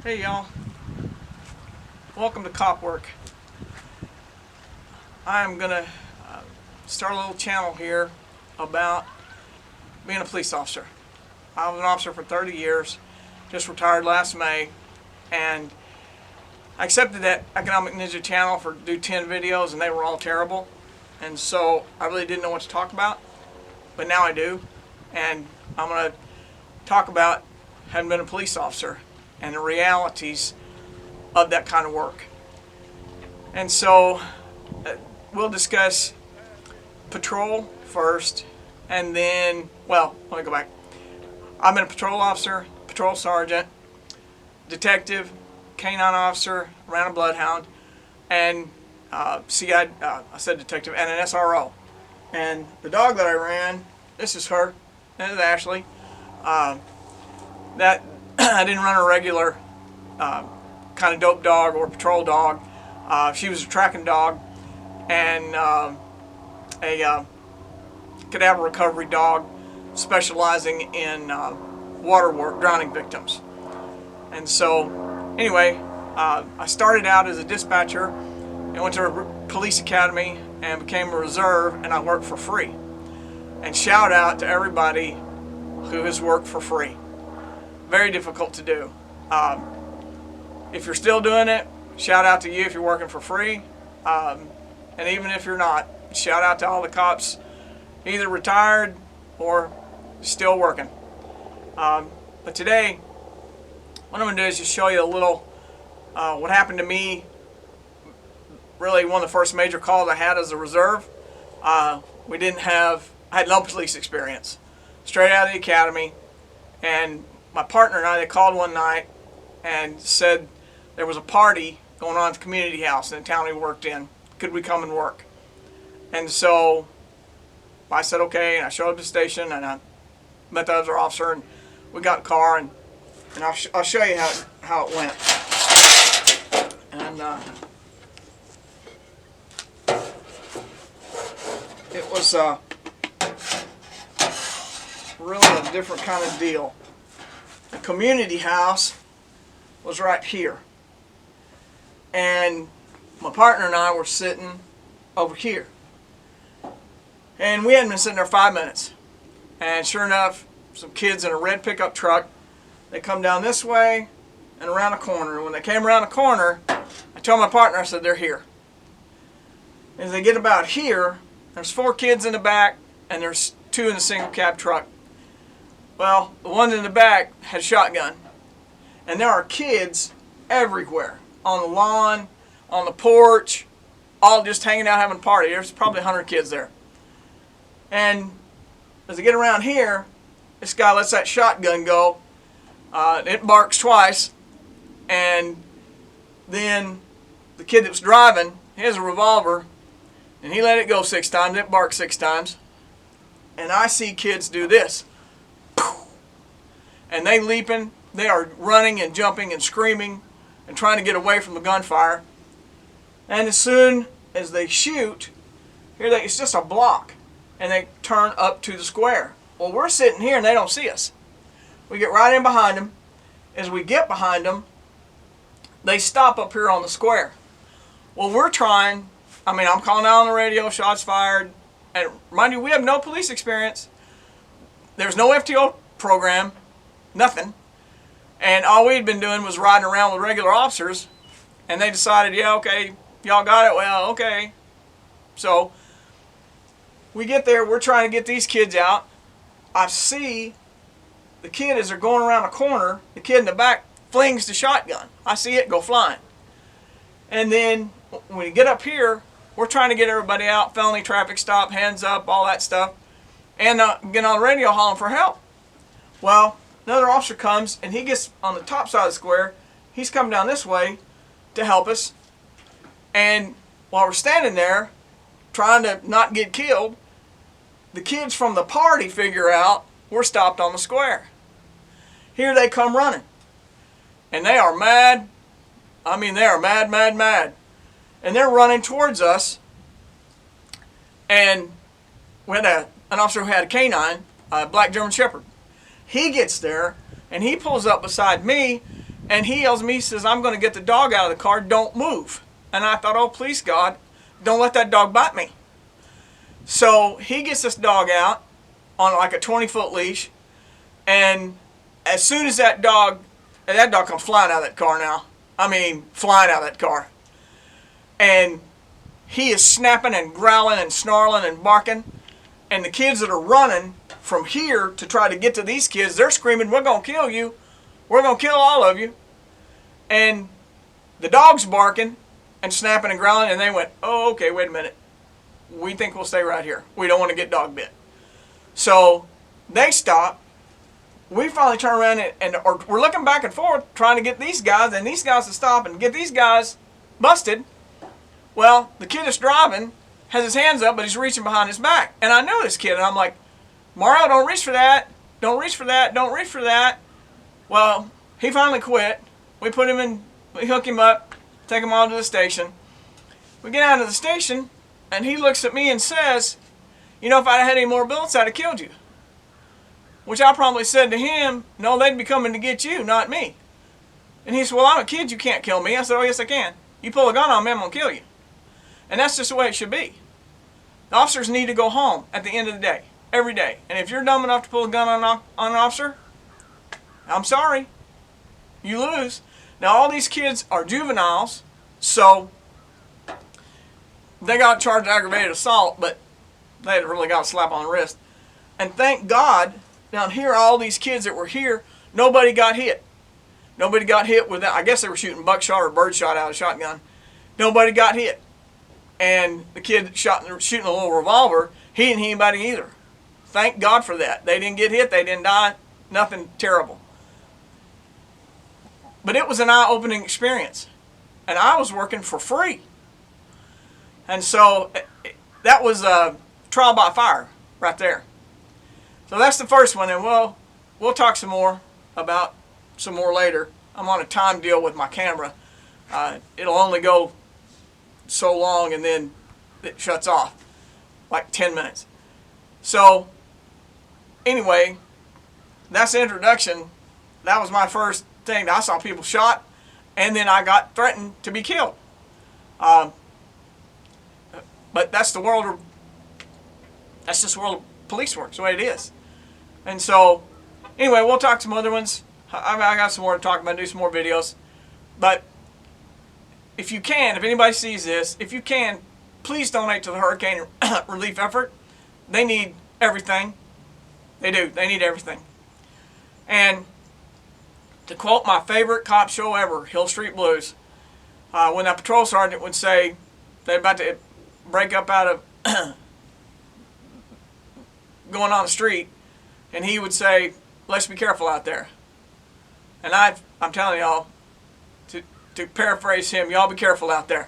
Hey y'all, welcome to Cop Work. I'm gonna start a little channel here about being a police officer. I was an officer for 30 years, just retired last May, and I accepted that Economic Ninja channel for do 10 videos and they were all terrible. And so I really didn't know what to talk about, but now I do. And I'm gonna talk about having been a police officer and the realities of that kind of work. And so we'll discuss patrol first, and then, well, let me go back. I've been a patrol officer, patrol sergeant, detective, canine officer, ran a bloodhound, and I said detective, and an SRO. And the dog that I ran, this is her, this is Ashley. That I didn't run a regular kind of dope dog or patrol dog. She was a tracking dog and a cadaver recovery dog specializing in water work, drowning victims. And so, anyway, I started out as a dispatcher and went to a police academy and became a reserve, and I worked for free. And shout out to everybody who has worked for free. Very difficult to do. If you're still doing it, shout out to you if you're working for free. And even if you're not, shout out to all the cops, either retired or still working. But today, what I'm going to do is just show you a little what happened to me. Really, one of the first major calls I had as a reserve. I had no police experience. Straight out of the academy. And my partner and I, they called one night and said there was a party going on at the community house in the town we worked in. Could we come and work? And so I said okay, and I showed up at the station, and I met the other officer, and we got in the car, and I'll show you how it went. And it was really a different kind of deal. The community house was right here, and my partner and I were sitting over here, and we hadn't been sitting there 5 minutes, and sure enough, some kids in a red pickup truck, they come down this way and around the corner, and when they came around the corner, I told my partner, I said, they're here. As they get about here, there's 4 kids in the back, and there's 2 in the single cab truck. Well, the one in the back had a shotgun, and there are kids everywhere, on the lawn, on the porch, all just hanging out having a party. There's probably 100 kids there. And as they get around here, this guy lets that shotgun go. It barks twice, and then the kid that was driving, he has a revolver, and he let it go 6 times. It barked 6 times. And I see kids do this. And they leaping, they are running and jumping and screaming and trying to get away from the gunfire. And as soon as they shoot, it's just a block, and they turn up to the square. Well, we're sitting here and they don't see us. We get right in behind them. As we get behind them, they stop up here on the square. Well, I'm calling out on the radio, shots fired. And mind you, we have no police experience. There's no FTO program. Nothing. And all we'd been doing was riding around with regular officers, and they decided, yeah, okay, y'all got it, well, okay. So we get there, we're trying to get these kids out. I see the kid, as they're going around a corner, the kid in the back flings the shotgun. I see it go flying. And then when we get up here, we're trying to get everybody out, felony traffic stop, hands up, all that stuff, and get on the radio hauling for help. Well, another officer comes, and he gets on the top side of the square. He's coming down this way to help us. And while we're standing there trying to not get killed, the kids from the party figure out we're stopped on the square. Here they come running. And they are mad. I mean, they are mad, mad, mad. And they're running towards us. And we had an officer who had a canine, a black German Shepherd. He gets there, and he pulls up beside me, And he yells at me, he says, I'm going to get the dog out of the car, don't move. And I thought, oh, please, God, don't let that dog bite me. So he gets this dog out on like a 20-foot leash, and as soon as that dog comes flying out of that car now. I mean, flying out of that car. And he is snapping and growling and snarling and barking. And the kids that are running from here to try to get to these kids, they're screaming, we're going to kill you. We're going to kill all of you. And the dog's barking and snapping and growling, and they went, oh, okay, wait a minute. We think we'll stay right here. We don't want to get dog bit. So they stop. We finally turn around and we're looking back and forth trying to get these guys and these guys to stop and get these guys busted. Well, the kid that's driving has his hands up, but he's reaching behind his back. And I know this kid, and I'm like, Mario, don't reach for that. Don't reach for that. Don't reach for that. Well, he finally quit. We put him in, we hook him up, take him on to the station. We get out of the station, and he looks at me and says, you know, if I'd had any more bullets, I'd have killed you. Which I probably said to him, no, they'd be coming to get you, not me. And he said, well, I'm a kid, you can't kill me. I said, oh, yes, I can. You pull a gun on me, I'm going to kill you. And that's just the way it should be. The officers need to go home at the end of the day, every day. And if you're dumb enough to pull a gun on an officer, I'm sorry, you lose. Now, all these kids are juveniles, so they got charged with aggravated assault, but they really got a slap on the wrist. And thank God, down here, all these kids that were here, nobody got hit. Nobody got hit with that. I guess they were shooting buckshot or birdshot out of a shotgun. Nobody got hit. And the kid shooting a little revolver, he didn't hit anybody either. Thank God for that. They didn't get hit. They didn't die. Nothing terrible. But it was an eye-opening experience. And I was working for free. And so that was a trial by fire right there. So that's the first one, and we'll talk some more about some more later. I'm on a time deal with my camera. It'll only go so long, and then it shuts off, like 10 minutes. So anyway, that's the introduction. That was my first thing. I saw people shot, and then I got threatened to be killed. But that's the world. That's just the world of police work. It's the way it is. And so, anyway, we'll talk some other ones. I got some more to talk about, do some more videos. But if you can, if anybody sees this, if you can, please donate to the hurricane relief effort. They need everything. They do. They need everything. And to quote my favorite cop show ever, Hill Street Blues, when that patrol sergeant would say they're about to break up out of going on the street, and he would say, let's be careful out there. And I'm telling y'all, to paraphrase him, y'all be careful out there.